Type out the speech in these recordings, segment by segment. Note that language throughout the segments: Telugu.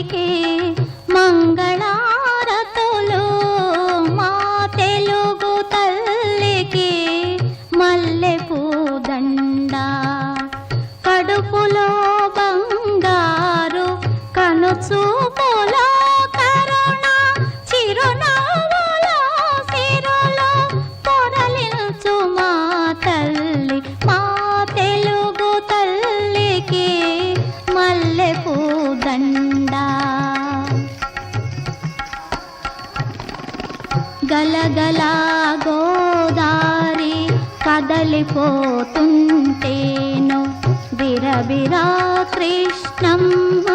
తల్లికి మంగళారతులు, మా తెలుగు తల్లికి మల్లెపూదండ. కడుపులో బంగారు, కనుచూపులో కరుణ, చిరునవ్వులో సిరులో పొరలించు మా తల్లి, మా తెలుగు తల్లికి మల్లెపూదండ. గలగల గోదారి కదలిపోతుంటేను, బిరబిరా కృష్ణమ్మ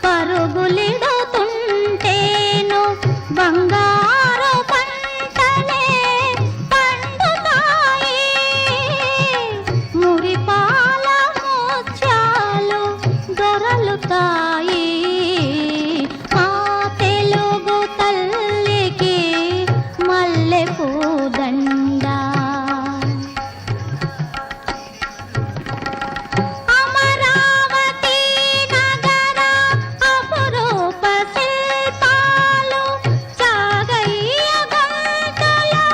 పరుగులిడుతుంటేను, బంగారు పంటలే పండుతాయి, మురిపాల ముత్యాలు దొరలుతాయి. మా తెలుగు తల్లికి మల్లెపూదండ. అమరావతి నగర అపురూప శిల్పాలు, జాగయ్య గంటలో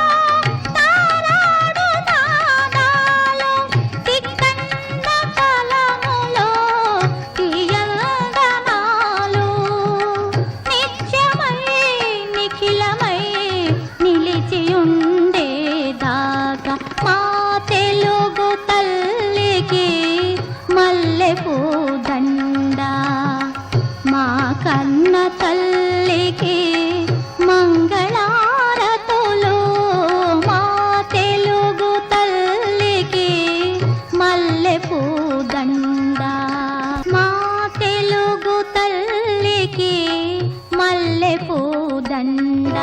తారాడు నాదాలు, తిక్కండ కలములో తీయందనాలు, నిత్యమై నిఖిలమై నిలిచియుండేదాకా మా తెలుగు తల్లికి మల్లెపూదండ. మా కన్న తల్లికి మంగళారతులు, మా తెలుగు తల్లికి మల్లెపూదండ. మా తెలుగు తల్లికి మల్లెపూదండ.